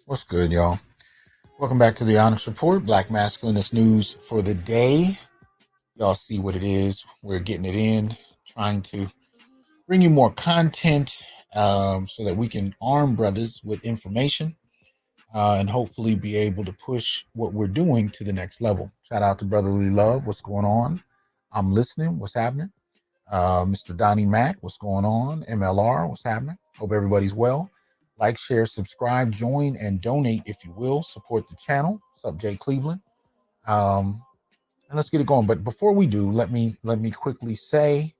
What's good, y'all? Welcome back to the Onyx Report, Black Masculinist news for the day. Y'all see what it is. We're getting it in, trying to bring you more content so that we can arm brothers with information and hopefully be able to push what we're doing to the next level. Shout out to Brotherly Love. What's going on? I'm listening. What's happening? Mr. Donnie Mack. What's going on? MLR. What's happening? Hope everybody's well. Like, share, subscribe, join, and donate if you will. Support the channel. What's up, Jay Cleveland? And let's get it going. But before we do, let me quickly say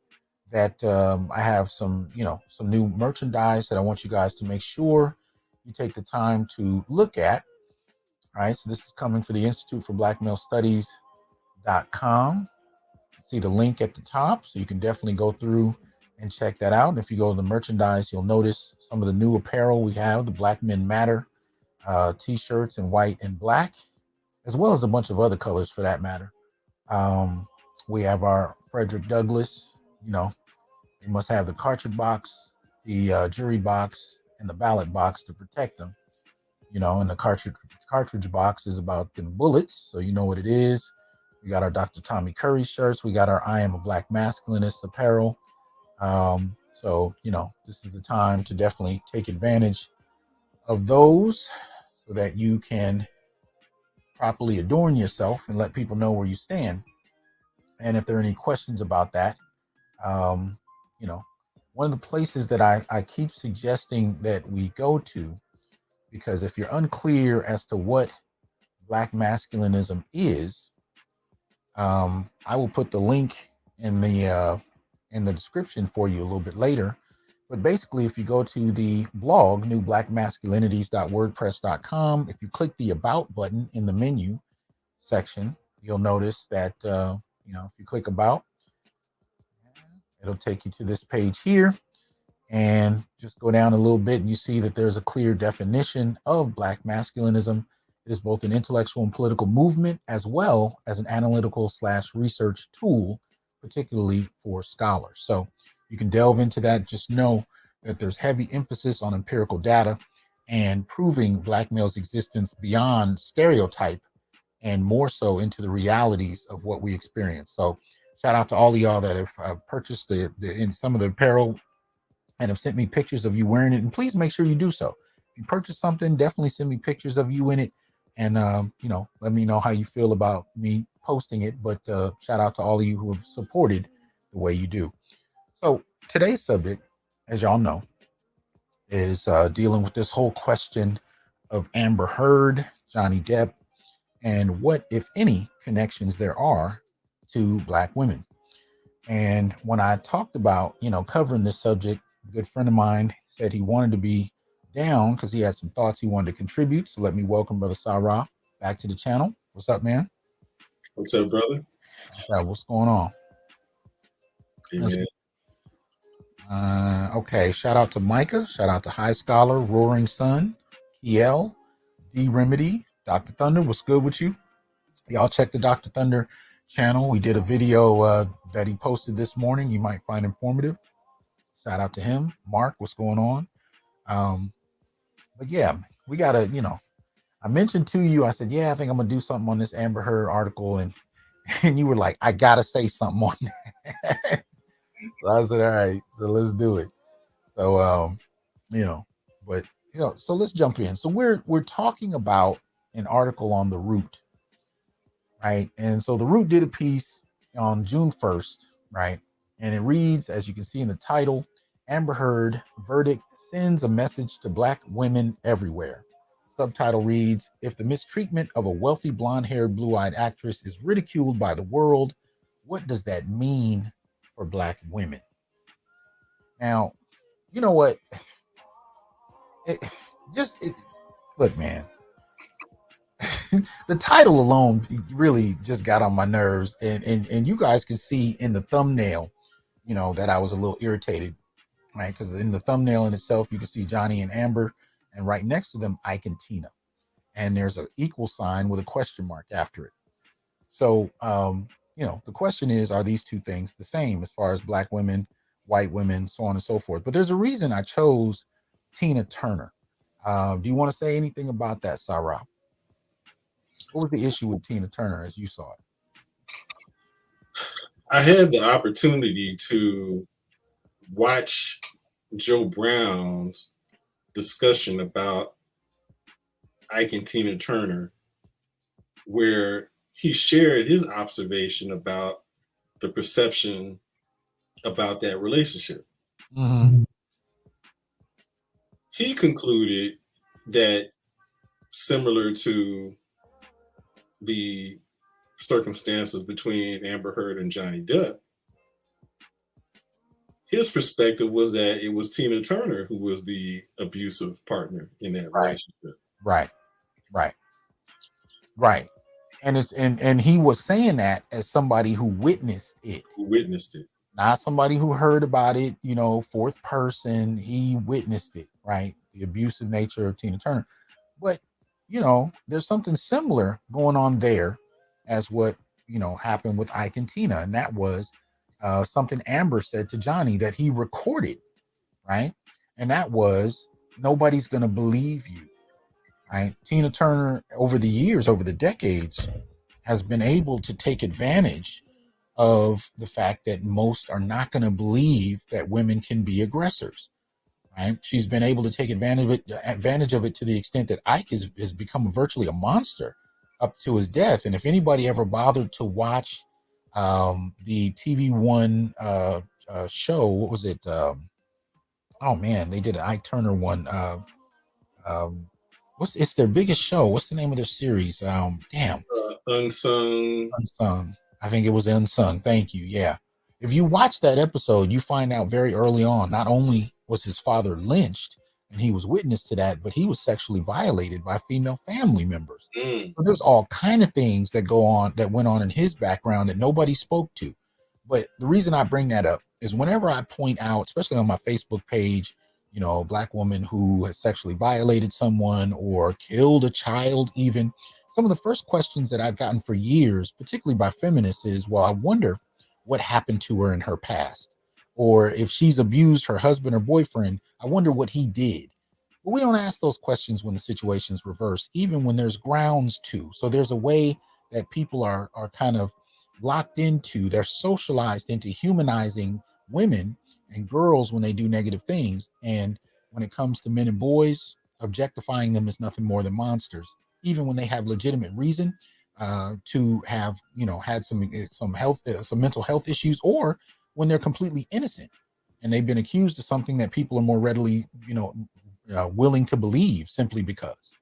that I have some new merchandise that I want you guys to make sure you take the time to look at. All right, so this is coming for the Institute for Black Male Studies.com. See the link at the top, so you can definitely go through and check that out. And if you go to the merchandise, you'll notice some of the new apparel we have, the Black Men Matter t-shirts in white and black, as well as a bunch of other colors for that matter. We have our Frederick Douglass, they must have the cartridge box, the jury box, and the ballot box to protect them. And the cartridge box is about them bullets, so you know what it is. We got our Dr. Tommy Curry shirts. We got our I Am a Black Masculinist apparel. So this is the time to definitely take advantage of those so that you can properly adorn yourself and let people know where you stand. And if there are any questions about that, one of the places that I keep suggesting that we go to, because if you're unclear as to what Black masculinism is, I will put the link in the description for you a little bit later. But basically, if you go to the blog, newblackmasculinities.wordpress.com, if you click the About button in the menu section, you'll notice that, if you click About, it'll take you to this page here. And just go down a little bit and you see that there's a clear definition of Black masculinism. It is both an intellectual and political movement, as well as an analytical/research tool, particularly for scholars. So you can delve into that. Just know that there's heavy emphasis on empirical data and proving Black males' existence beyond stereotype and more so into the realities of what we experience. So shout out to all of y'all that have purchased in some of the apparel and have sent me pictures of you wearing it. And please make sure you do so. If you purchase something, definitely send me pictures of you in it. And, let me know how you feel about me posting it. But shout out to all of you who have supported the way you do. So today's subject, as y'all know, is dealing with this whole question of Amber Heard, Johnny Depp, and what, if any, connections there are to Black women. And when I talked about, covering this subject, a good friend of mine said he wanted to be down because he had some thoughts he wanted to contribute. So let me welcome Brother Sarah back to the channel. What's up, man? What's up, brother? What's going on? Amen. Okay, shout out to Micah. Shout out to High Scholar, Roaring Sun, Kiel, D Remedy, Dr. Thunder. What's good with you? Y'all check the Dr. Thunder channel. We did a video that he posted this morning. You might find informative. Shout out to him. Mark, what's going on? But yeah, we gotta, I mentioned to you, I said, yeah, I think I'm gonna do something on this Amber Heard article, and you were like, I gotta say something on that. So I said, all right, so let's do it. So so let's jump in. So we're talking about an article on The Root, right? And so The Root did a piece on June 1st, right? And it reads, as you can see in the title, Amber Heard verdict sends a message to Black women everywhere. Subtitle reads, if the mistreatment of a wealthy blonde-haired, blue-eyed actress is ridiculed by the world, what does that mean for Black women? Now, you know what? Look, man. The title alone really just got on my nerves, and you guys can see in the thumbnail, that I was a little irritated, right? Because in the thumbnail in itself, you can see Johnny and Amber, and right next to them, Ike and Tina, and there's an equal sign with a question mark after it. So, the question is, are these two things the same as far as Black women, white women, so on and so forth? But there's a reason I chose Tina Turner. Do you want to say anything about that, Sarah? What was the issue with Tina Turner as you saw it? I had the opportunity to watch Joe Brown's discussion about Ike and Tina Turner, where he shared his observation about the perception about that relationship. Mm-hmm. He concluded that, similar to the circumstances between Amber Heard and Johnny Depp, his perspective was that it was Tina Turner who was the abusive partner in that relationship. Right. And he was saying that as somebody who witnessed it. Who witnessed it. Not somebody who heard about it, fourth person. He witnessed it, right? The abusive nature of Tina Turner. But, there's something similar going on there as what, happened with Ike and Tina. And that was something Amber said to Johnny that he recorded, right? And that was, nobody's going to believe you, right? Tina Turner, over the years, over the decades, has been able to take advantage of the fact that most are not going to believe that women can be aggressors, right? She's been able to take advantage of it to the extent that Ike has become virtually a monster up to his death. And if anybody ever bothered to watch the TV One show, what was it? Oh man, they did an Ike Turner one. It's their biggest show? What's the name of their series? Unsung. I think it was Unsung. Thank you. Yeah. If you watch that episode, you find out very early on, not only was his father lynched and he was witness to that, but he was sexually violated by female family members. So there's all kind of things that went on in his background that nobody spoke to. But the reason I bring that up is whenever I point out, especially on my Facebook page, a black woman who has sexually violated someone or killed a child, even, some of the first questions that I've gotten for years, particularly by feminists, is, well, I wonder what happened to her in her past. Or if she's abused her husband or boyfriend, I wonder what he did. But we don't ask those questions when the situation's reversed, even when there's grounds to. So there's a way that people are kind of locked into, they're socialized into humanizing women and girls when they do negative things. And when it comes to men and boys, objectifying them is nothing more than monsters, even when they have legitimate reason to have, had some mental health issues, or when they're completely innocent and they've been accused of something that people are more readily, willing to believe simply because,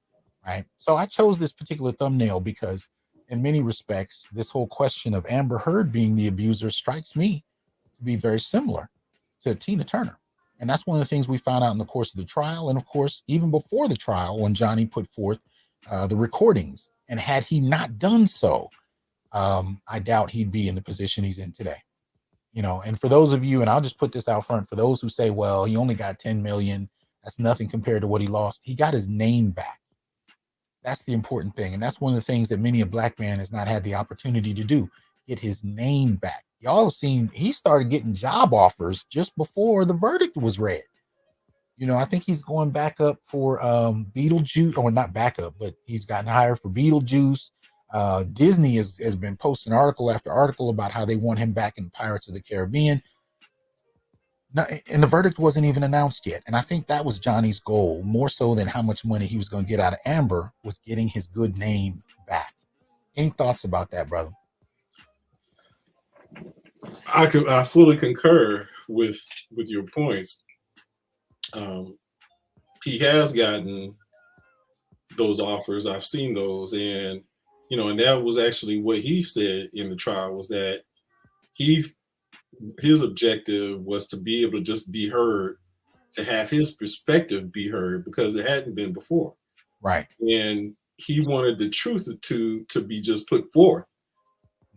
right? So I chose this particular thumbnail because in many respects, this whole question of Amber Heard being the abuser strikes me to be very similar to Tina Turner. And that's one of the things we found out in the course of the trial. And of course, even before the trial, when Johnny put forth the recordings. And had he not done so, I doubt he'd be in the position he's in today. And for those of you, and I'll just put this out front, for those who say, well, he only got 10 million, that's nothing compared to what he lost. He got his name back. That's the important thing. And that's one of the things that many a black man has not had the opportunity to do, get his name back. Y'all have seen, he started getting job offers just before the verdict was read. I think he's going back up for Beetlejuice, or not back up, but he's gotten hired for Beetlejuice. Disney has been posting article after article about how they want him back in Pirates of the Caribbean. And the verdict wasn't even announced yet. And I think that was Johnny's goal, more so than how much money he was going to get out of Amber, was getting his good name back. Any thoughts about that, brother? I fully concur with your points. He has gotten those offers. I've seen those, and and that was actually what he said in the trial, was that his objective was to be able to just be heard, to have his perspective be heard, because it hadn't been before. Right. And he wanted the truth to be just put forth.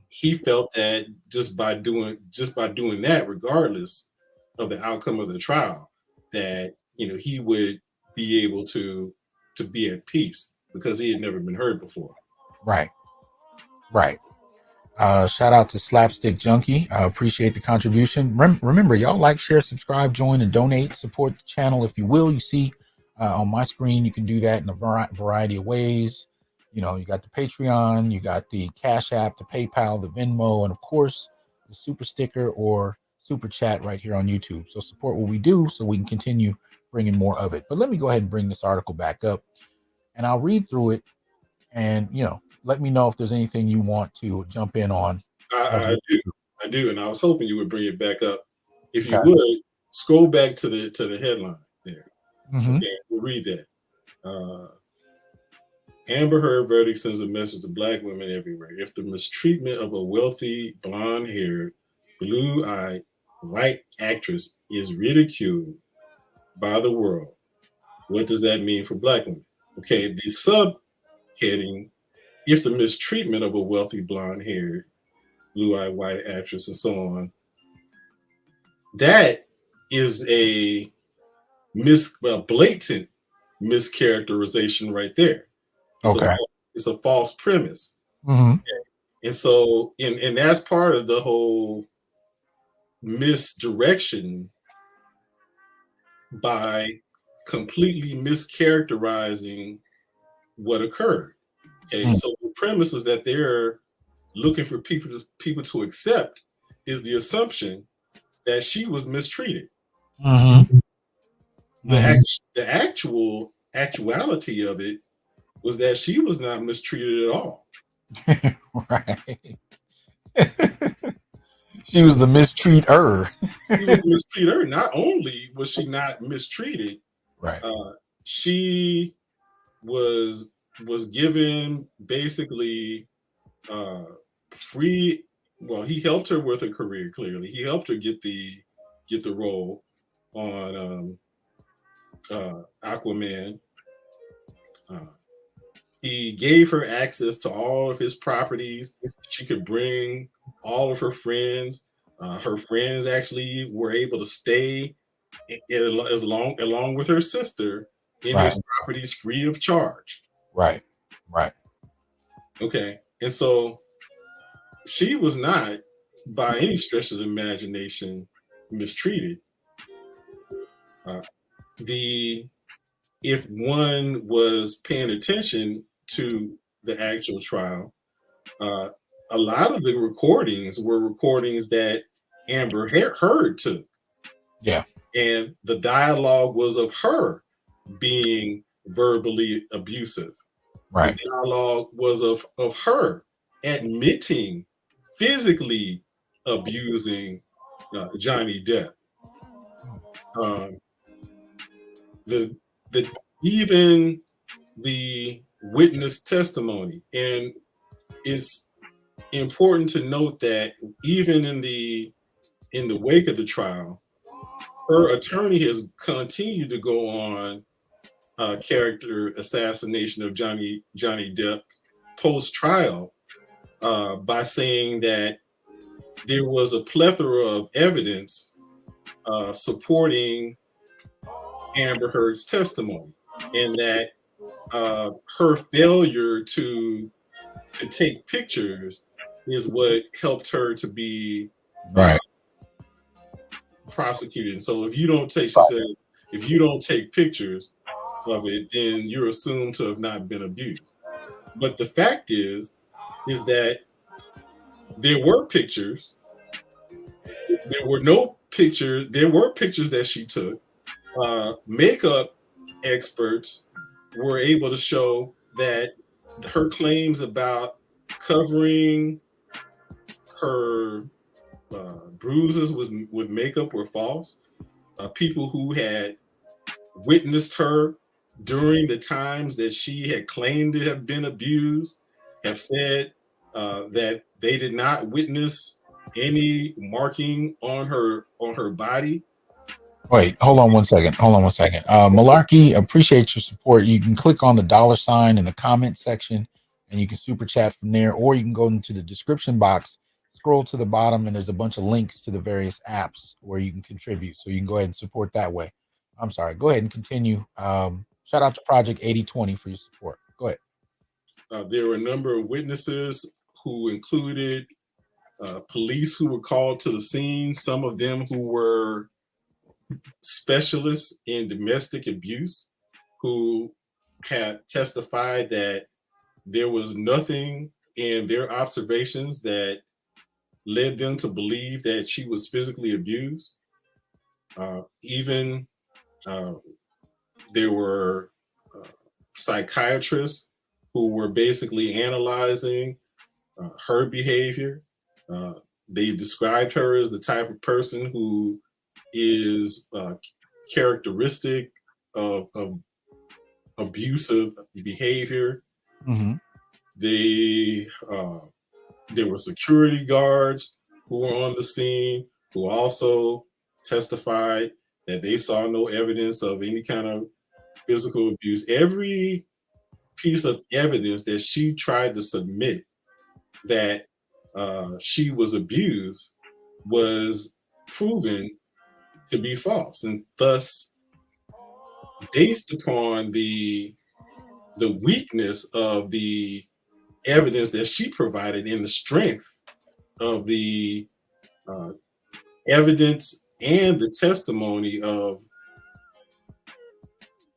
He felt that just by doing that, regardless of the outcome of the trial, that he would be able to be at peace, because he had never been heard before. Right. Shout out to Slapstick Junkie. I appreciate the contribution. Remember, y'all like, share, subscribe, join, and donate. Support the channel if you will. You see on my screen. You can do that in a variety of ways. You know, you got the Patreon, you got the Cash App, the PayPal, the Venmo, and of course, the super sticker or super chat right here on YouTube. So support what we do so we can continue bringing more of it. But let me go ahead and bring this article back up and I'll read through it and, you know, let me know if there's anything you want to jump in on. I do, and I was hoping you would bring it back up. If you Okay. would, scroll back to the headline there. Mm-hmm. Okay, we'll read that. Amber Heard verdict sends a message to Black women everywhere. If the mistreatment of a wealthy, blonde-haired, blue-eyed, white actress is ridiculed by the world, what does that mean for Black women? Okay, the subheading, if the mistreatment of a wealthy, blonde-haired, blue-eyed, white actress and so on, that is a blatant mischaracterization right there. It's a false premise. Mm-hmm. And so, and that's part of the whole misdirection by completely mischaracterizing what occurred. Okay, Mm-hmm. so the premise is that they're looking for people to accept is the assumption that she was mistreated. Mm-hmm. The actuality of it was that she was not mistreated at all. Right. She was the mistreater. She was the mistreater. Not only was she not mistreated, right. She was given basically free. Well, he helped her with her career. Clearly, he helped her get the role on Aquaman. He gave her access to all of his properties. She could bring all of her friends. Her friends actually were able to stay along with her sister in his properties free of charge. Right. Okay. And so she was not, by any stretch of the imagination, mistreated. If one was paying attention to the actual trial, a lot of the recordings were recordings that Amber Heard took. Yeah. And the dialogue was of her being verbally abusive. Right. The dialogue was of her admitting physically abusing Johnny Depp. Even the witness testimony, and it's important to note that even in the wake of the trial, her attorney has continued to go on character assassination of Johnny Depp post trial by saying that there was a plethora of evidence supporting Amber Heard's testimony, and that her failure to take pictures is what helped her to be prosecuted. And so if you don't take, she said, if you don't take pictures of it, then you're assumed to have not been abused. But the fact is that there were pictures. There were no pictures. There were pictures that she took. Makeup experts were able to show that her claims about covering her bruises with makeup were false. People who had witnessed her during the times that she had claimed to have been abused have said that they did not witness any marking on her body. Wait, hold on one second. Malarkey, appreciate your support. You can click on the $ in the comment section and you can super chat from there, or you can go into the description box, scroll to the bottom, and there's a bunch of links to the various apps where you can contribute. So you can go ahead and support that way. I'm sorry. Go ahead and continue. Shout out to Project 8020 for your support. Go ahead. There were a number of witnesses who included police who were called to the scene, some of them who were specialists in domestic abuse. who had testified that there was nothing in their observations that led them to believe that she was physically abused. Even there were psychiatrists who were basically analyzing her behavior. They described her as the type of person who is characteristic of abusive behavior. Mm-hmm. There were security guards who were on the scene who also testified that they saw no evidence of any kind of physical abuse. Every piece of evidence that she tried to submit that she was abused was proven to be false, and thus, based upon the weakness of the evidence that she provided and the strength of the uh, evidence and the testimony of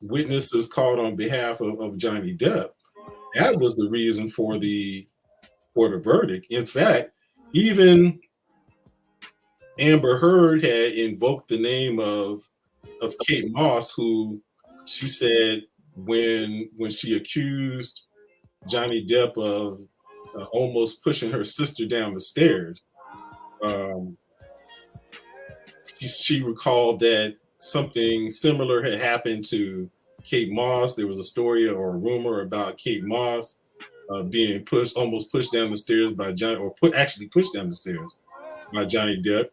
witnesses called on behalf of Johnny Depp, that was the reason for the verdict. In fact, even Amber Heard had invoked the name of Kate Moss, who she said when she accused Johnny Depp of almost pushing her sister down the stairs. She recalled that something similar had happened to Kate Moss. There was a story or a rumor about Kate Moss being almost pushed down the stairs by Johnny, or actually pushed down the stairs by Johnny Depp.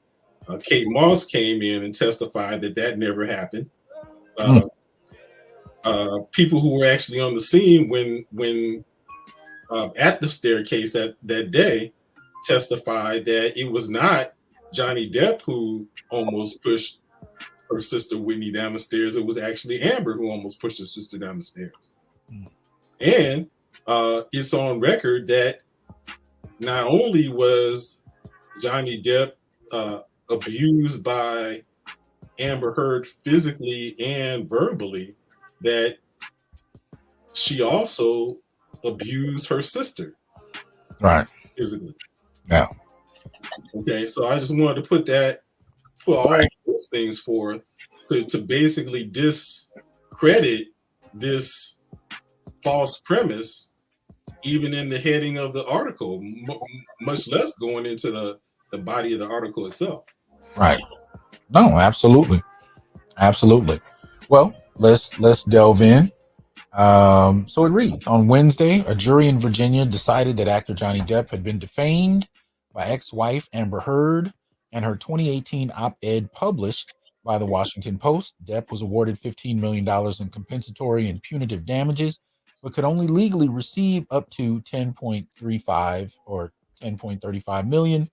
Kate Moss came in and testified that never happened. People who were actually on the scene when at the staircase that day testified that it was not Johnny Depp who almost pushed her sister Whitney down the stairs. It was actually Amber who almost pushed her sister down the stairs. And it's on record that not only was Johnny Depp abused by Amber Heard physically and verbally, that she also abused her sister. Right. Physically. Yeah. Okay, so I just wanted to put all those things forth to basically discredit this false premise, even in the heading of the article, much less going into the body of the article itself. Right. No, absolutely. Absolutely. Well, let's delve in. So it reads, on Wednesday, a jury in Virginia decided that actor Johnny Depp had been defamed by ex-wife Amber Heard, and her 2018 op-ed published by the Washington Post. Depp was awarded $15 million in compensatory and punitive damages, but could only legally receive up to 10.35 or 10.35 million.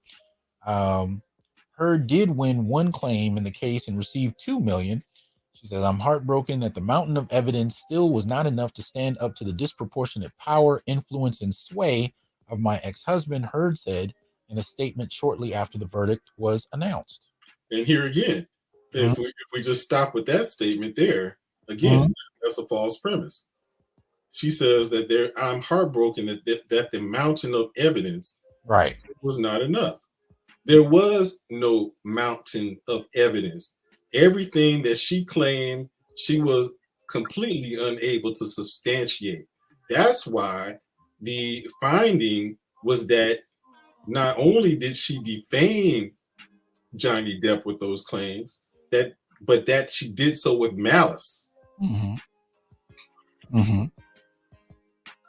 Heard did win one claim in the case and received $2 million. She says, I'm heartbroken that the mountain of evidence still was not enough to stand up to the disproportionate power, influence, and sway of my ex-husband, Heard said in a statement shortly after the verdict was announced. And here again, if we just stop with that statement there, again, that's a false premise. She says that I'm heartbroken that the mountain of evidence was not enough. There was no mountain of evidence. Everything that she claimed, she was completely unable to substantiate. That's why the finding was that not only did she defame Johnny Depp with those claims, but that she did so with malice.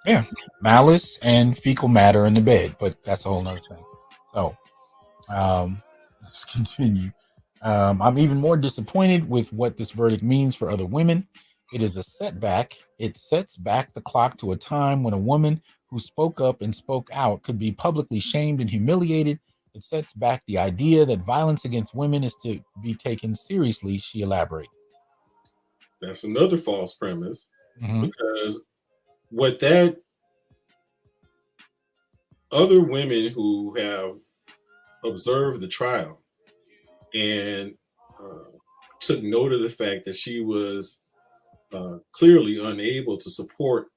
Yeah, malice and fecal matter in the bed, but that's a whole nother thing. So let's continue. I'm even more disappointed with what this verdict means for other women. It is a setback. It sets back the clock to a time when a woman who spoke up and spoke out could be publicly shamed and humiliated. It sets back the idea that violence against women is to be taken seriously, she elaborated. That's another false premise, because what that other women who have observed the trial and took note of the fact that she was clearly unable to support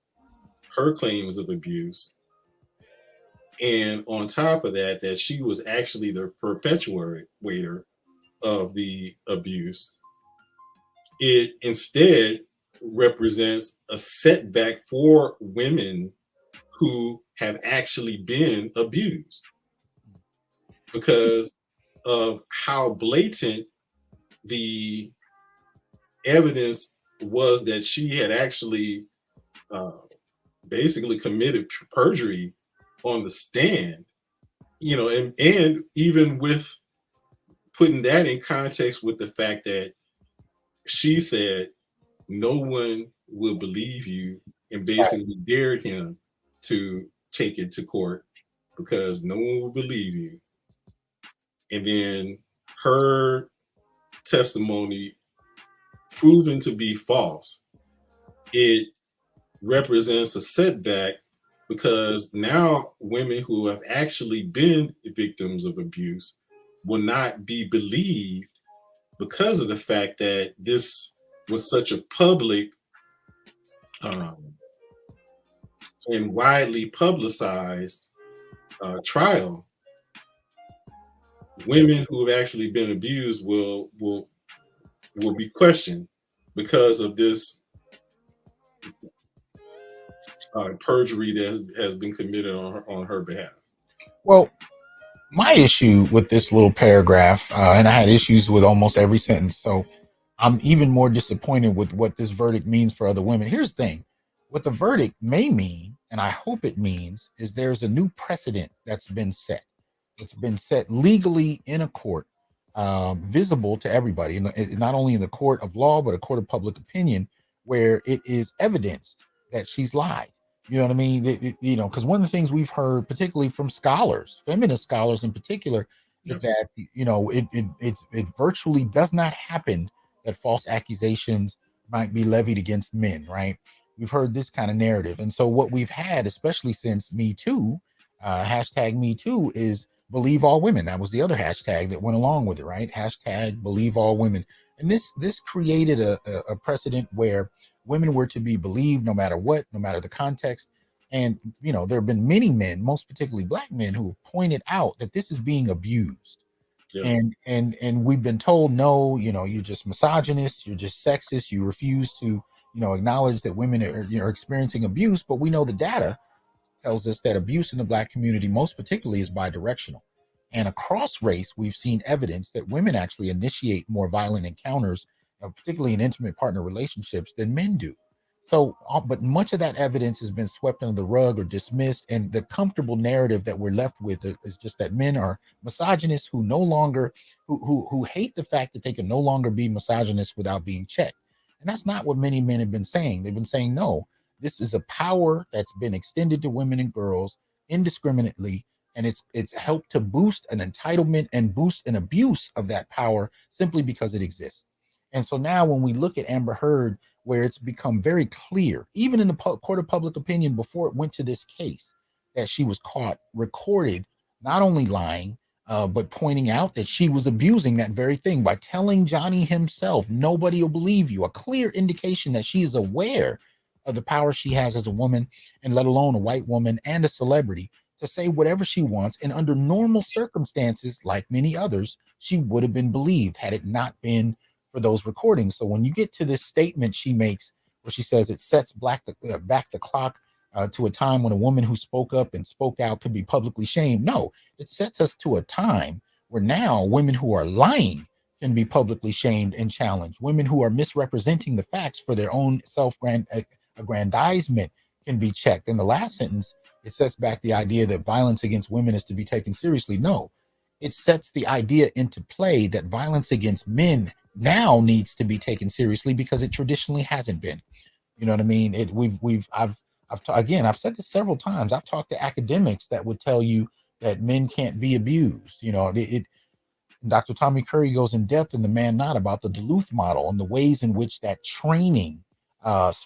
her claims of abuse. And on top of that, that she was actually the perpetuator of the abuse. It instead represents a setback for women who have actually been abused because of how blatant the evidence was that she had actually uh, basically committed perjury on the stand, and even with putting that in context with the fact that she said no one will believe you and basically dared him to take it to court because no one will believe you. And then her testimony proven to be false. It represents a setback because now women who have actually been victims of abuse will not be believed because of the fact that this was such a public um, and widely publicized trial. Women who have actually been abused will be questioned because of this perjury that has been committed on her behalf. Well, my issue with this little paragraph, and I had issues with almost every sentence, so I'm even more disappointed with what this verdict means for other women. Here's the thing: what the verdict may mean, and I hope it means, is there's a new precedent that's been set. It's been set legally in a court, visible to everybody, not only in the court of law, but a court of public opinion, where it is evidenced that she's lied. You know what I mean? Because one of the things we've heard, particularly from scholars, feminist scholars in particular, is Yes. that it virtually does not happen that false accusations might be levied against men, right? We've heard this kind of narrative. And so what we've had, especially since Me Too, hashtag Me Too, is believe all women. That was the other hashtag that went along with it, right? Hashtag believe all women. And this created a precedent where women were to be believed no matter what, no matter the context. And, there have been many men, most particularly black men, who have pointed out that this is being abused. Yes. And we've been told, no, you're just misogynist, you're just sexist, you refuse to acknowledge that women are experiencing abuse. But we know the data tells us that abuse in the black community most particularly is bidirectional, and across race we've seen evidence that women actually initiate more violent encounters, particularly in intimate partner relationships, than men do. So but much of that evidence has been swept under the rug or dismissed, and the comfortable narrative that we're left with is just that men are misogynists who no longer who hate the fact that they can no longer be misogynists without being checked. And that's not what many men have been saying. They've been saying, no, this is a power that's been extended to women and girls indiscriminately, and it's helped to boost an entitlement and boost an abuse of that power simply because it exists. And so now when we look at Amber Heard, where it's become very clear, even in the court of public opinion before it went to this case, that she was caught, recorded, not only lying, but pointing out that she was abusing that very thing by telling Johnny himself, nobody will believe you, a clear indication that she is aware of the power she has as a woman, and let alone a white woman and a celebrity, to say whatever she wants. And under normal circumstances, like many others, she would have been believed had it not been for those recordings. So when you get to this statement she makes, where she says it sets back the clock to a time when a woman who spoke up and spoke out could be publicly shamed. No, it sets us to a time where now women who are lying can be publicly shamed and challenged. Women who are misrepresenting the facts for their own aggrandizement can be checked. In the last sentence, it sets back the idea that violence against women is to be taken seriously. No, it sets the idea into play that violence against men now needs to be taken seriously because it traditionally hasn't been. You know what I mean? I've said this several times. I've talked to academics that would tell you that men can't be abused. Dr. Tommy Curry goes in depth in The Man Not about the Duluth model and the ways in which that training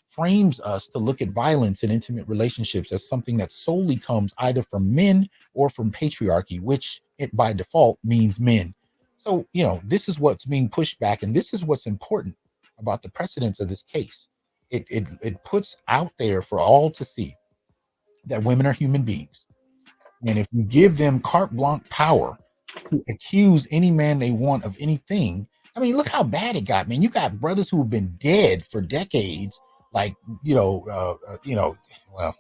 frames us to look at violence in intimate relationships as something that solely comes either from men or from patriarchy, which it by default means men. So, this is what's being pushed back, and this is what's important about the precedence of this case. it puts out there for all to see that women are human beings, and if you give them carte blanche power to accuse any man they want of anything, I mean, look how bad it got, man. You got brothers who have been dead for decades, like well,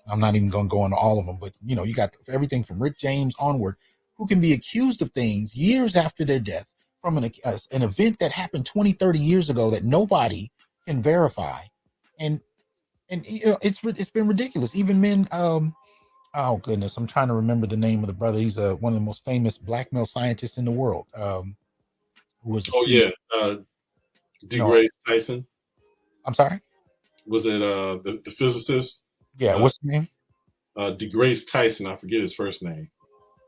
I'm not even going to go into all of them, but you got everything from Rick James onward, who can be accused of things years after their death from an event that happened 20, 30 years ago that nobody can verify, and it's been ridiculous. Even men. Oh goodness, I'm trying to remember the name of the brother. He's one of the most famous black male scientists in the world. Who was Oh accused? yeah, You know, DeGrasse Tyson. I'm sorry. Was it the physicist? Yeah, Uh, what's the name? DeGrasse Tyson. I forget his first name.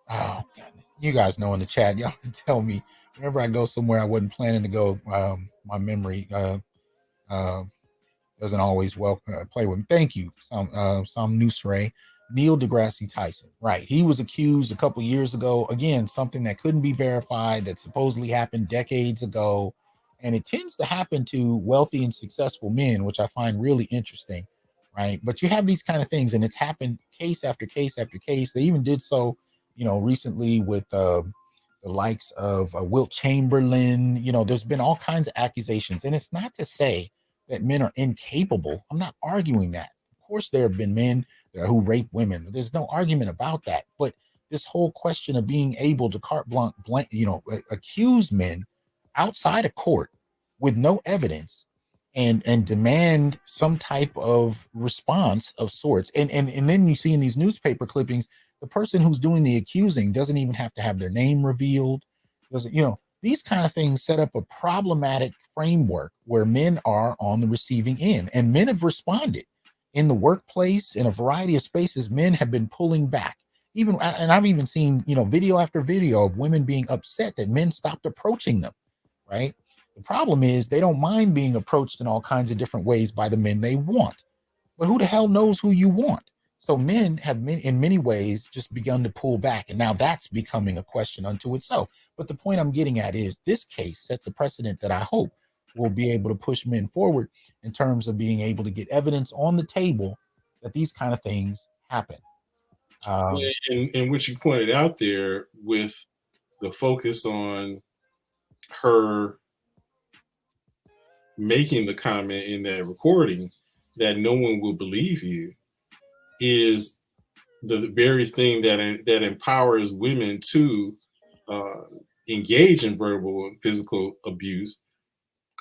Oh goodness, you guys know in the chat. Y'all can tell me whenever I go somewhere I wasn't planning to go. My memory uh, doesn't always play with me. Thank you, some Nusray. Neil deGrasse Tyson. Right. He was accused a couple years ago. Again, something that couldn't be verified that supposedly happened decades ago. And it tends to happen to wealthy and successful men, which I find really interesting. Right. But you have these kind of things, and it's happened case after case after case. They even did so, recently with the likes of Wilt Chamberlain. There's been all kinds of accusations. And it's not to say that men are incapable. I'm not arguing that. Of course, there have been men who rape women. There's no argument about that. But this whole question of being able to carte blanche, accuse men outside of court with no evidence and demand some type of response of sorts. And then you see in these newspaper clippings, the person who's doing the accusing doesn't even have to have their name revealed. Doesn't, these kind of things set up a problematic framework where men are on the receiving end, and men have responded in the workplace in a variety of spaces. Men have been pulling back, and I've even seen video after video of women being upset that men stopped approaching them. Right. The problem is they don't mind being approached in all kinds of different ways by the men they want, but who the hell knows who you want? So men have in many ways just begun to pull back, and now that's becoming a question unto itself. But the point I'm getting at is this case sets a precedent that I hope will be able to push men forward in terms of being able to get evidence on the table that these kind of things happen. And what you pointed out there with the focus on her making the comment in that recording that no one will believe you is the very thing that empowers women to uh, engage in verbal and physical abuse,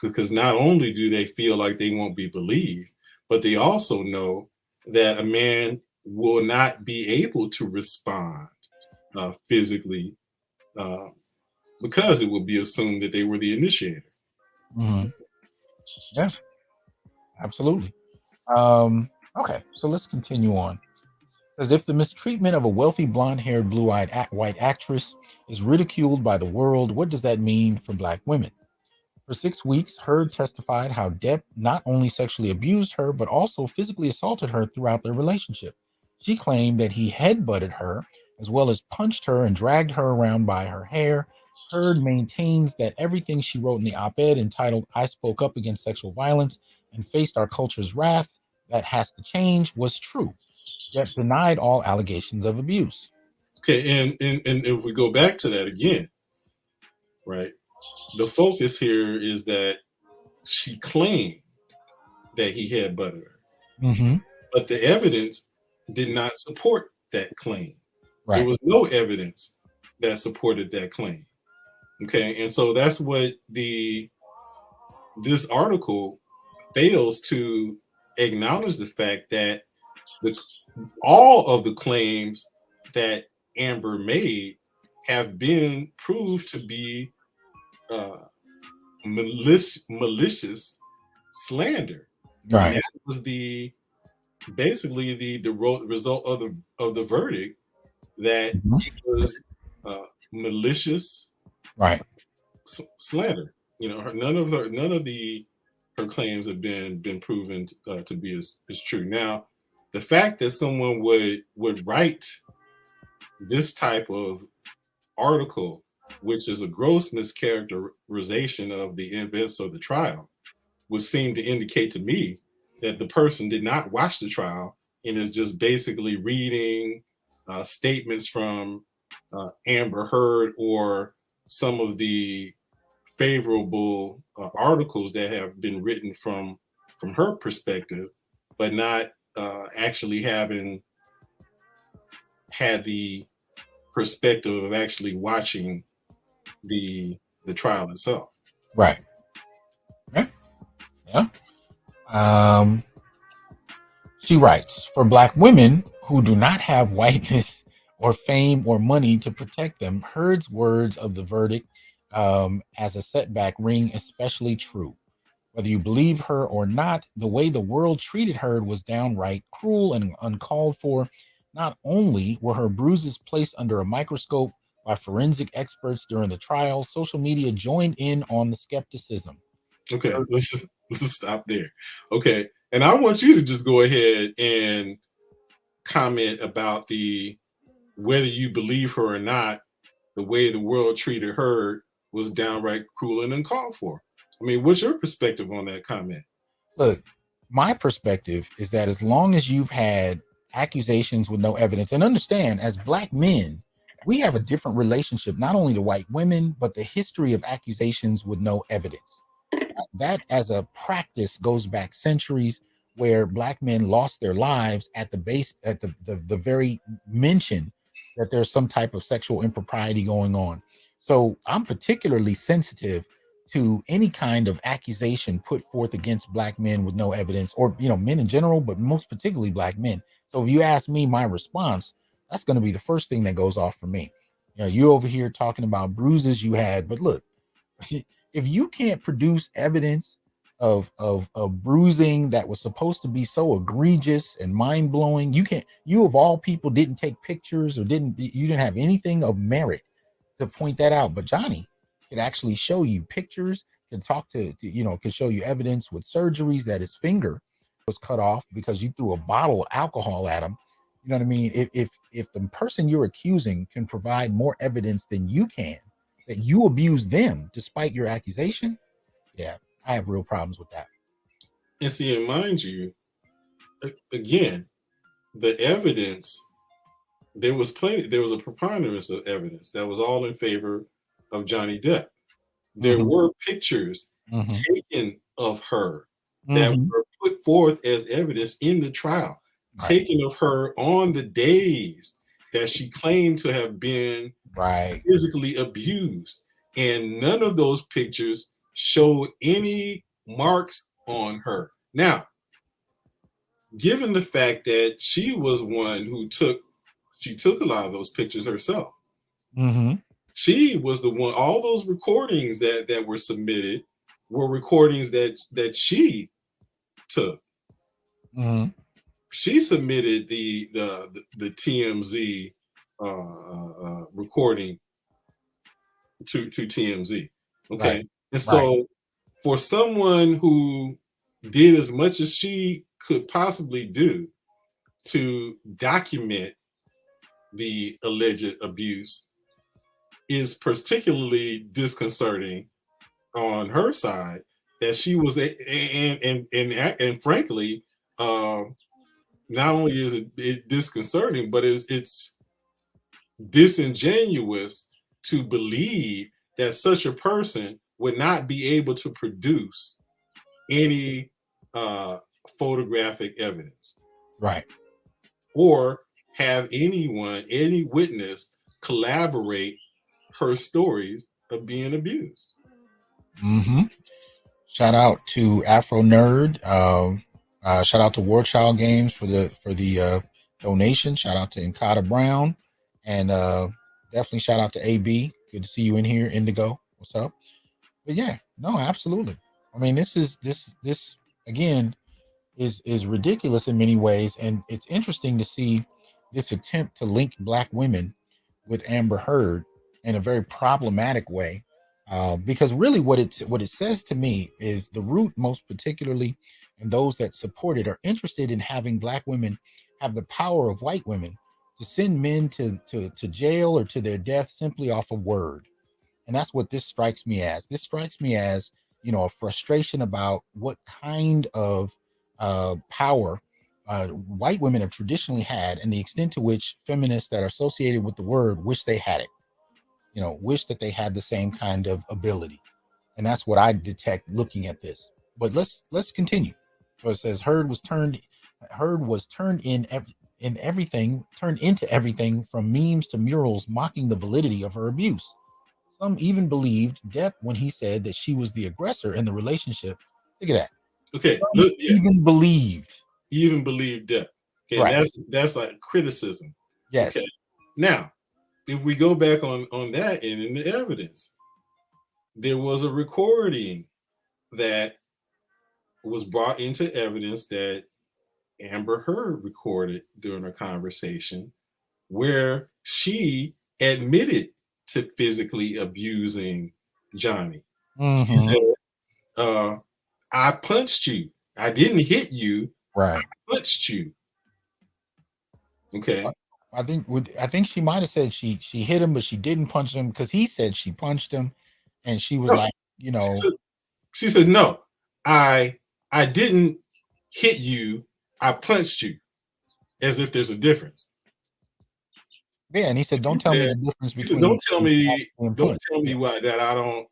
because not only do they feel like they won't be believed, but they also know that a man will not be able to respond physically, uh, because it will be assumed that they were the initiator. Mhm. Yeah, absolutely. Okay, so let's continue on. As if the mistreatment of a wealthy blonde-haired, blue-eyed white actress is ridiculed by the world, what does that mean for Black women? For 6 weeks, Heard testified how Depp not only sexually abused her, but also physically assaulted her throughout their relationship. She claimed that he headbutted her, as well as punched her and dragged her around by her hair. Heard maintains that everything she wrote in the op ed entitled I Spoke Up Against Sexual Violence and Faced Our Culture's Wrath That Has to Change was true, yet denied all allegations of abuse. Okay, and if we go back to that again, right? The focus here is that she claimed that he had butted her, Mm-hmm. but the evidence did not support that claim. There Right. was no evidence that supported that claim. Okay, and so that's what this article fails to acknowledge, the fact that the all of the claims that Amber made have been proved to be uh, malicious slander, and Right. that was the basically the result of the verdict, that Mhm. it was malicious Right. slander. None of the her claims have been proven to be as true. Now, the fact that someone would write this type of article, which is a gross mischaracterization of the events of the trial, would seem to indicate to me that the person did not watch the trial and is just basically reading statements from Amber Heard or some of the favorable articles that have been written from her perspective, but not actually having had the perspective of actually watching the trial itself. Right. Yeah. Yeah. Um, she writes, for Black women who do not have whiteness or fame or money to protect them, Heard's words of the verdict as a setback ring especially true. Whether you believe her or not, the way the world treated Heard was downright cruel and uncalled for. Not only were her bruises placed under a microscope by forensic experts during the trial, social media joined in on the skepticism. Okay, let's stop there. Okay, and I want you to just go ahead and comment about the whether you believe her or not. The way the world treated her was downright cruel and uncalled for. I mean, what's your perspective on that comment? Look, my perspective is that as long as you've had accusations with no evidence, and understand, as Black men, we have a different relationship, not only to white women, but the history of accusations with no evidence. That as a practice goes back centuries, where Black men lost their lives at the base, at the very mention that there's some type of sexual impropriety going on. So I'm particularly sensitive to any kind of accusation put forth against Black men with no evidence, or men in general, but most particularly Black men. So if you ask me my response, that's going to be the first thing that goes off for me. You over here talking about bruises you had, but look, if you can't produce evidence of bruising that was supposed to be so egregious and mind-blowing, you of all people didn't take pictures, or you didn't have anything of merit to point that out. But Johnny could actually show you pictures, could talk could show you evidence with surgeries that his finger was cut off because you threw a bottle of alcohol at him. You know what I mean? If the person you're accusing can provide more evidence than you can, that you abuse them despite your accusation, yeah, I have real problems with that. And see, and mind you, again, the evidence, there was a preponderance of evidence that was all in favor of Johnny Depp. There Mm-hmm. were pictures Mm-hmm. taken of her that Mm-hmm. were put forth as evidence in the trial, Right. taken of her on the days that she claimed to have been Right. physically abused. And none of those pictures show any marks on her. Now, given the fact that she was one who took a lot of those pictures herself. Mm-hmm. She was the one. All those recordings that were submitted were recordings that she took. Mm-hmm. She submitted the TMZ recording to TMZ. Okay, Right. and Right. so for someone who did as much as she could possibly do to document the alleged abuse is particularly disconcerting on her side, that she was and frankly, not only is it disconcerting, but it's disingenuous to believe that such a person would not be able to produce any photographic evidence Right. or have any witness collaborate her stories of being abused. Mm-hmm. Shout out to Afro Nerd. Shout out to War Child Games for the donation. Shout out to Inkata Brown, and definitely shout out to AB. Good to see you in here, Indigo. What's up? But yeah, no, absolutely. I mean, this again is ridiculous in many ways, and it's interesting to see this attempt to link Black women with Amber Heard in a very problematic way, because really what it says to me is the root, most particularly, and those that support it are interested in having Black women have the power of white women to send men to jail or to their death simply off a word. And that's what this strikes me as. This strikes me as, a frustration about what kind of power white women have traditionally had, and the extent to which feminists that are associated with the word wish they had it. Wish that they had the same kind of ability, and that's what I detect looking at this. But let's continue. So it says Heard was turned into everything from memes to murals mocking the validity of her abuse. Some even believed Depp when he said that she was the aggressor in the relationship. Look at that. Okay, Some look, yeah, even believed. you even believe that. Okay, Right. that's like criticism. Yes. Okay, now if we go back on that and in the evidence, there was a recording that was brought into evidence that Amber Heard recorded during a conversation where she admitted to physically abusing Johnny. She Mm-hmm. said, I punched you. I didn't hit you. Right. I punched you. Okay. I think she might have said she hit him, but she didn't punch him because he said she punched him, and she was No. like, She said, no, I didn't hit you. I punched you, as if there's a difference. yeah. And he said, don't He tell me said, the difference he said, between and don't punch. tell me why that I don't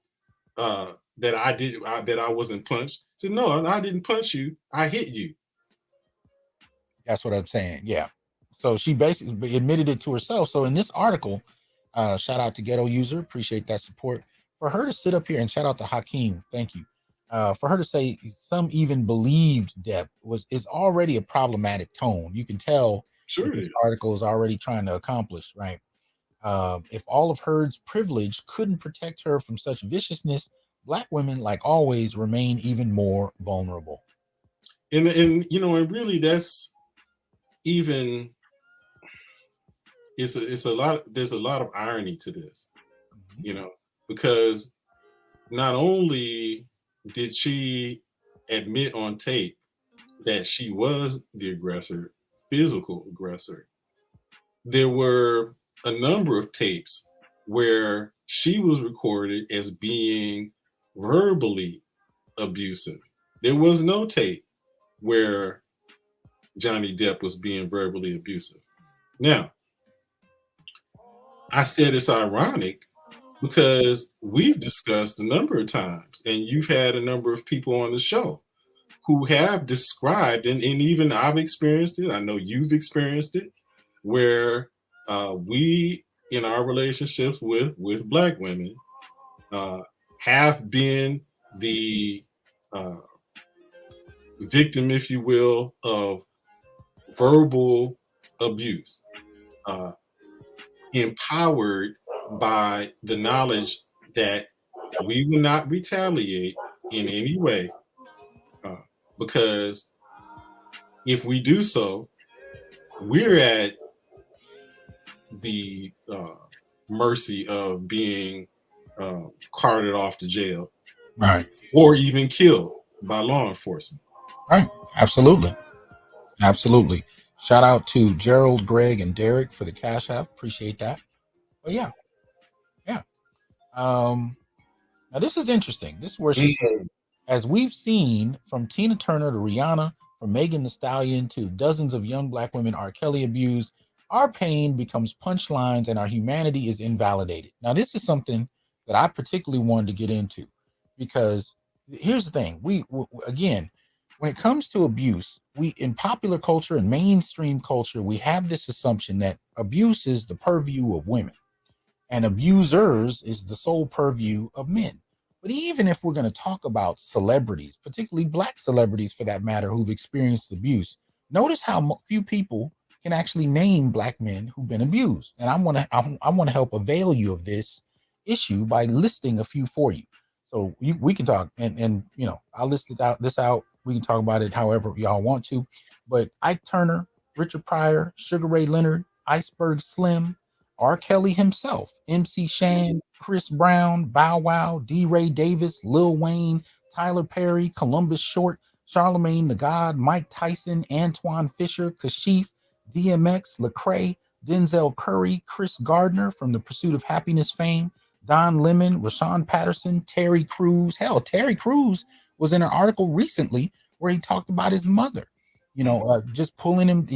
that I did that I wasn't punched. She said, no, I didn't punch you. I hit you. That's what I'm saying. Yeah. So she basically admitted it to herself. So in this article, shout out to Ghetto User, appreciate that support. For her to sit up here and shout out to Hakeem, thank you. For her to say some even believed Depp is already a problematic tone. You can tell Sure what it this is. article is already trying to accomplish, right? If all of Heard's privilege couldn't protect her from such viciousness, Black women, like always, remain even more vulnerable. And and really that's even it's a lot there's a lot of irony to this, Mhm. because not only did she admit on tape that she was the aggressor, physical aggressor, there were a number of tapes where she was recorded as being verbally abusive. There was no tape where Johnny Depp was being verbally abusive. Now, I said it's ironic because we've discussed a number of times, and you've had a number of people on the show who have described, and even I've experienced it. I know you've experienced it, where we, in our relationships with Black women, uh, have been the uh, victim, if you will, of verbal abuse, uh, empowered by the knowledge that we will not retaliate in any way, uh, because if we do so, we're at the mercy of being carted off to jail Right. or even killed by law enforcement. Right. Absolutely. Absolutely. Shout out to Gerald, Greg, and Derek for the cash app. Appreciate that. But yeah, yeah. Now this is interesting. This is where she said, as we've seen from Tina Turner to Rihanna, from Megan Thee Stallion to dozens of young Black women R. Kelly abused, our pain becomes punchlines and our humanity is invalidated. Now this is something that I particularly wanted to get into because here's the thing: again, when it comes to abuse, we in popular culture and mainstream culture, we have this assumption that abuse is the purview of women and abusers is the sole purview of men. But even if we're going to talk about celebrities, particularly Black celebrities for that matter, who've experienced abuse, notice how few people can actually name Black men who've been abused. And I want to help avail you of this issue by listing a few for you. So we can talk, and I'll list this out. We can talk about it however y'all want to. But Ike Turner, Richard Pryor, Sugar Ray Leonard, Iceberg Slim, R. Kelly himself, MC Shan, Chris Brown, Bow Wow, D. Ray Davis, Lil Wayne, Tyler Perry, Columbus Short, Charlemagne the God, Mike Tyson, Antoine Fisher, Kashif, DMX, Lecrae, Denzel Curry, Chris Gardner from The Pursuit of Happiness fame, Don Lemon, Rashawn Patterson, Terry Crews. Hell, Terry Crews was in an article recently where he talked about his mother, just pulling him.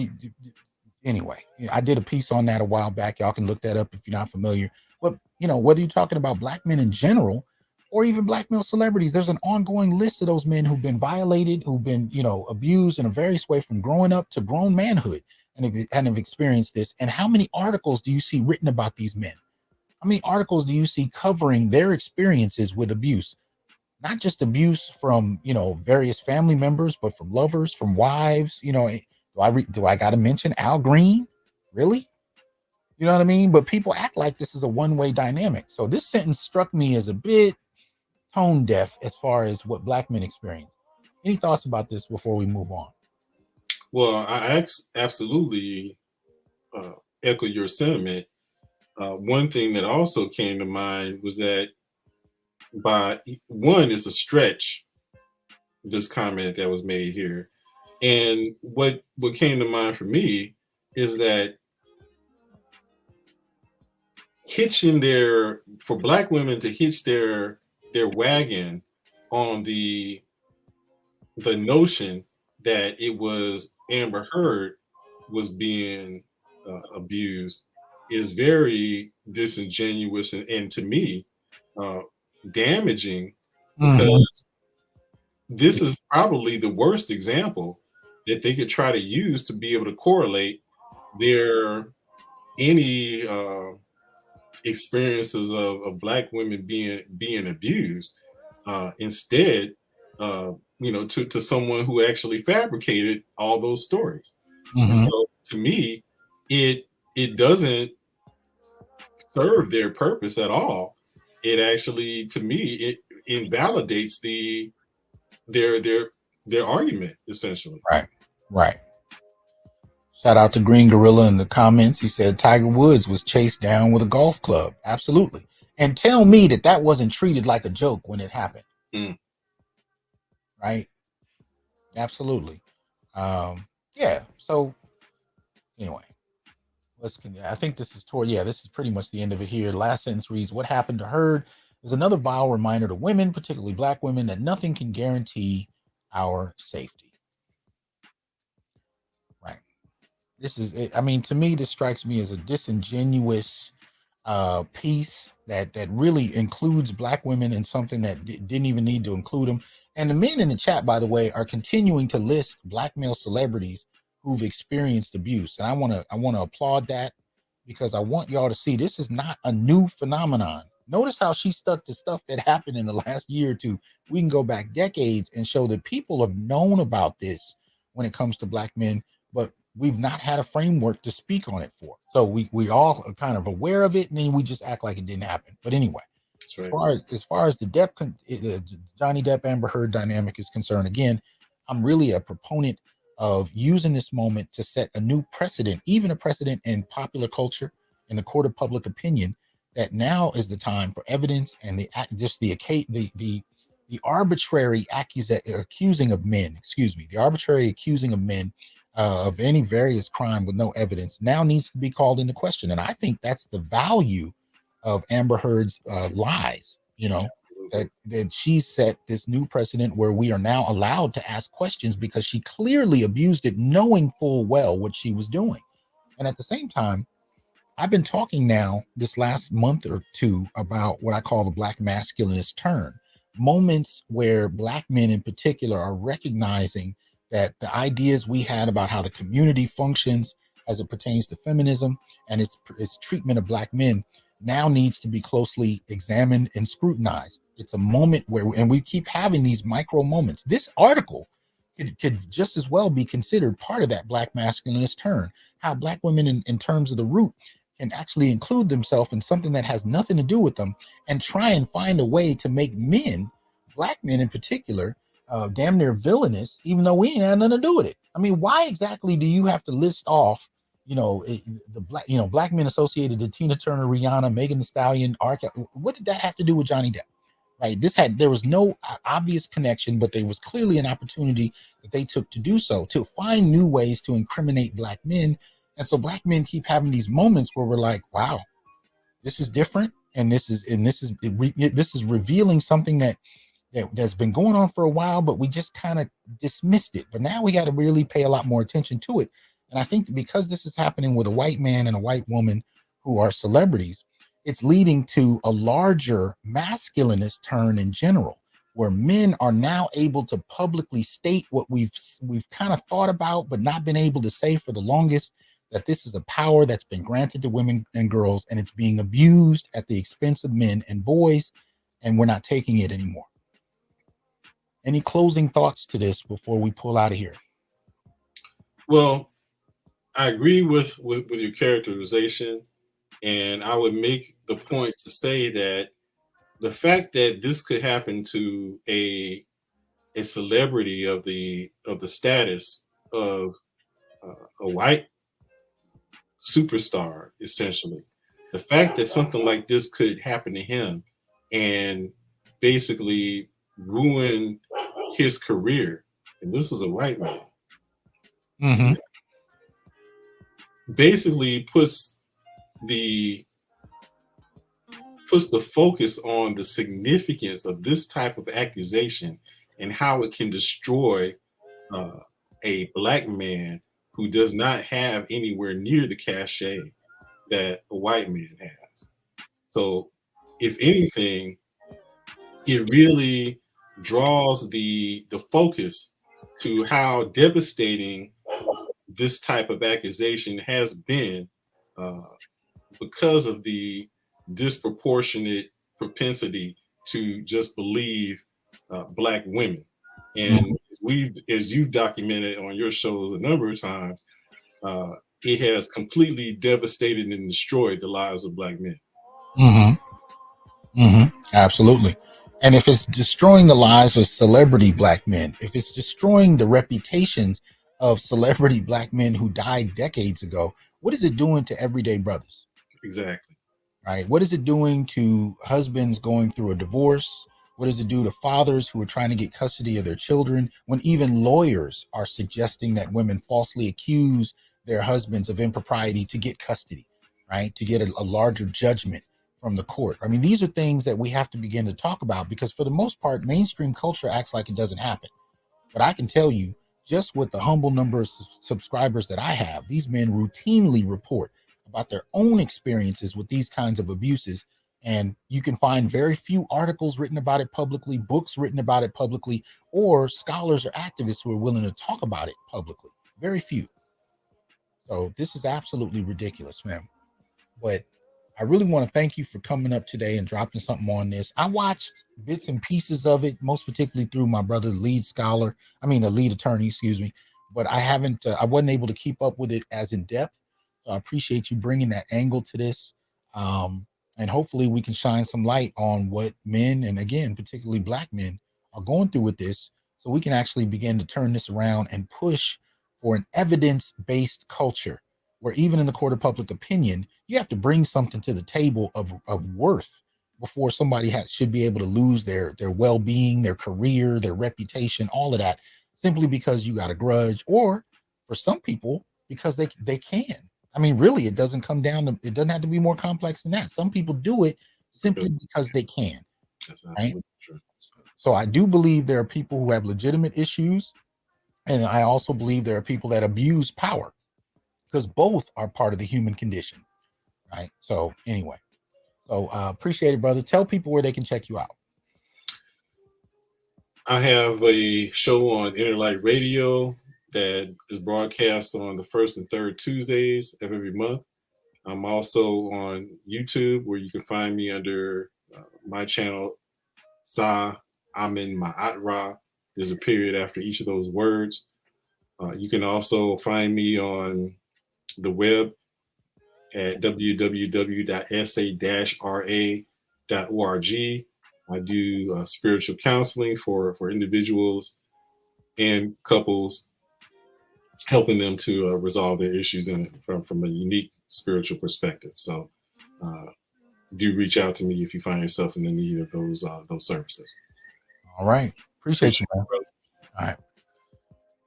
Anyway, I did a piece on that a while back. Y'all can look that up if you're not familiar. But whether you're talking about black men in general or even black male celebrities, there's an ongoing list of those men who've been violated, who've been abused in a various way from growing up to grown manhood, and have experienced this. And how many articles do you see written about these men? How many articles do you see covering their experiences with abuse? Not just abuse from various family members, but from lovers, from wives. Do I got to mention Al Green? Really? You know what I mean? But people act like this is a one-way dynamic. So this sentence struck me as a bit tone deaf as far as what black men experience. Any thoughts about this before we move on? Well, I absolutely echo your sentiment. One thing that also came to mind was that it's a stretch, this comment that was made here. And what came to mind for me is that for black women to hitch their wagon on the notion that it was Amber Heard was being abused is very disingenuous and to me damaging, because this is probably the worst example that they could try to use to be able to correlate any experiences of black women being abused. Instead, to someone who actually fabricated all those stories. And so to me, it doesn't serve their purpose at all. It actually, to me, it invalidates their argument, essentially. Right. Shout out to Green Gorilla in the comments. He said Tiger Woods was chased down with a golf club. Absolutely. And tell me that wasn't treated like a joke when it happened. Right? Absolutely. Yeah. So anyway, I think this is this is pretty much the end of it here. Last sentence reads, what happened to Heard is another vile reminder to women, particularly black women, that nothing can guarantee our safety. Right. This is it. I mean, to me, this strikes me as a disingenuous piece that really includes black women in something that didn't even need to include them. And the men in the chat, by the way, are continuing to list black male celebrities who've experienced abuse. And I want to applaud that, because I want y'all to see this is not a new phenomenon. Notice how she stuck to stuff that happened in the last year or two. We can go back decades and show that people have known about this when it comes to black men, but we've not had a framework to speak on it for. So we all are kind of aware of it, and then we just act like it didn't happen. But anyway, right. As far as the Johnny Depp Amber Heard dynamic is concerned, again, I'm really a proponent of using this moment to set a new precedent, even a precedent in popular culture, in the court of public opinion, that now is the time for evidence and the arbitrary accusing of men, the arbitrary accusing of men of any various crime with no evidence now needs to be called into question. And I think that's the value of Amber Heard's lies, that she set this new precedent where we are now allowed to ask questions, because she clearly abused it, knowing full well what she was doing. And at the same time, I've been talking now this last month or two about what I call the Black masculinist turn, moments where black men in particular are recognizing that the ideas we had about how the community functions as it pertains to feminism and its treatment of black men now needs to be closely examined and scrutinized. It's a moment where, and we keep having these micro moments. This article could just as well be considered part of that Black masculinist turn, how black women in terms of the root can actually include themselves in something that has nothing to do with them and try and find a way to make men, black men in particular, damn near villainous, even though we ain't had nothing to do with it. I mean, why exactly do you have to list off, the black men associated to Tina Turner, Rihanna, Megan Thee Stallion, what did that have to do with Johnny Depp? Right? There was no obvious connection, but there was clearly an opportunity that they took to do so, to find new ways to incriminate black men. And so black men keep having these moments where we're like, wow, this is different. And this is revealing something that that's been going on for a while, but we just kind of dismissed it. But now we got to really pay a lot more attention to it. And I think because this is happening with a white man and a white woman who are celebrities, it's leading to a larger masculinist turn in general, where men are now able to publicly state what we've kind of thought about but not been able to say for the longest, that this is a power that's been granted to women and girls, and it's being abused at the expense of men and boys, and we're not taking it anymore. Any closing thoughts to this before we pull out of here? Well, I agree with your characterization, and I would make the point to say that the fact that this could happen to a celebrity of the status of a white superstar, essentially, the fact that something like this could happen to him and basically ruin his career, and this is a white man, Mm-hmm. basically puts the focus on the significance of this type of accusation and how it can destroy a black man who does not have anywhere near the cachet that a white man has. So, if anything, it really draws the focus to how devastating this type of accusation has been because of the disproportionate propensity to just believe black women. And as you've documented on your shows a number of times, it has completely devastated and destroyed the lives of black men. Mm-hmm. Mm-hmm. Absolutely. And if it's destroying the lives of celebrity black men, if it's destroying the reputations of celebrity black men who died decades ago, what is it doing to everyday brothers? Exactly. Right? What is it doing to husbands going through a divorce? What does it do to fathers who are trying to get custody of their children, when even lawyers are suggesting that women falsely accuse their husbands of impropriety to get custody, right? To get a larger judgment from the court. I mean, these are things that we have to begin to talk about, because for the most part, mainstream culture acts like it doesn't happen. But I can tell you, just with the humble number of subscribers that I have, these men routinely report about their own experiences with these kinds of abuses. And you can find very few articles written about it publicly, books written about it publicly, or scholars or activists who are willing to talk about it publicly. Very few. So this is absolutely ridiculous, man. But I really want to thank you for coming up today and dropping something on this. I watched bits and pieces of it, most particularly through my brother, the lead attorney, excuse me. But I wasn't able to keep up with it as in depth. So I appreciate you bringing that angle to this. And hopefully we can shine some light on what men, and again, particularly black men, are going through with this, so we can actually begin to turn this around and push for an evidence-based culture, where even in the court of public opinion, you have to bring something to the table of worth before somebody should be able to lose their well-being, their career, their reputation, all of that, simply because you got a grudge, or for some people, because they can. I mean, really, it doesn't have to be more complex than that. Some people do it simply because they can. That's absolutely right? true. So I do believe there are people who have legitimate issues, and I also believe there are people that abuse power, because both are part of the human condition, right? So anyway, appreciate it, brother. Tell people where they can check you out. I have a show on Interlight Radio that is broadcast on the first and third Tuesdays of every month. I'm also on YouTube, where you can find me under my channel, Sa Amin Ma'atra. There's a period after each of those words. You can also find me on the web at www.sa-ra.org. I do spiritual counseling for individuals and couples, helping them to resolve their issues from a unique spiritual perspective. So do reach out to me if you find yourself in the need of those services. All right. Appreciate you, man. All right.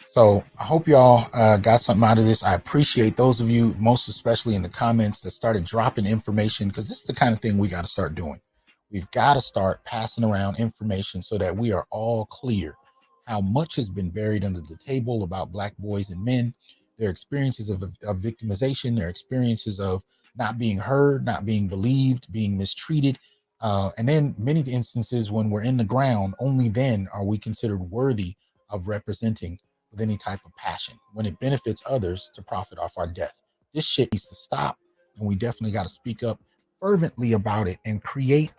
So I hope y'all got something out of this. I appreciate those of you, most especially in the comments, that started dropping information, because this is the kind of thing we got to start doing. We've got to start passing around information so that we are all clear how much has been buried under the table about Black boys and men, their experiences of victimization, their experiences of not being heard, not being believed, being mistreated. And then many instances when we're in the ground, only then are we considered worthy of representing with any type of passion when it benefits others to profit off our death. This shit needs to stop, and we definitely got to speak up fervently about it and create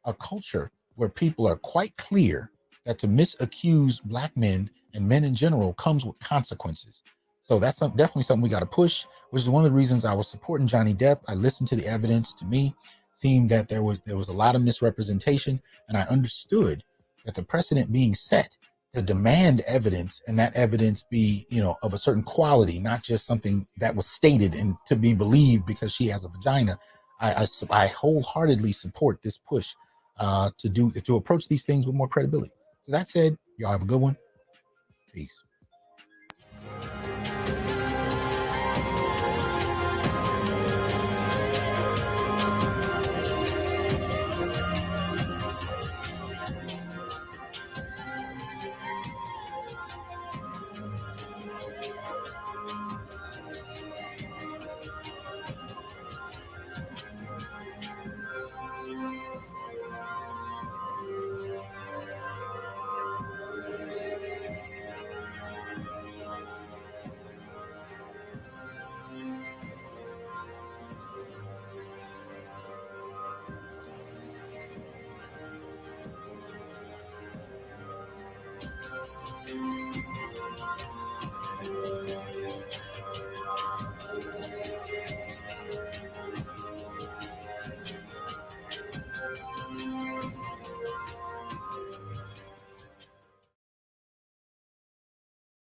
a culture where people are quite clear that to misaccuse Black men and men in general comes with consequences. So that's definitely something we got to push, which is one of the reasons I was supporting Johnny Depp. I listened to the evidence. To me, seemed that there was a lot of misrepresentation, and I understood that the precedent being set to demand evidence, and that evidence be, of a certain quality, not just something that was stated and to be believed because she has a vagina. I wholeheartedly support this push to approach these things with more credibility. So that said, y'all have a good one. Peace.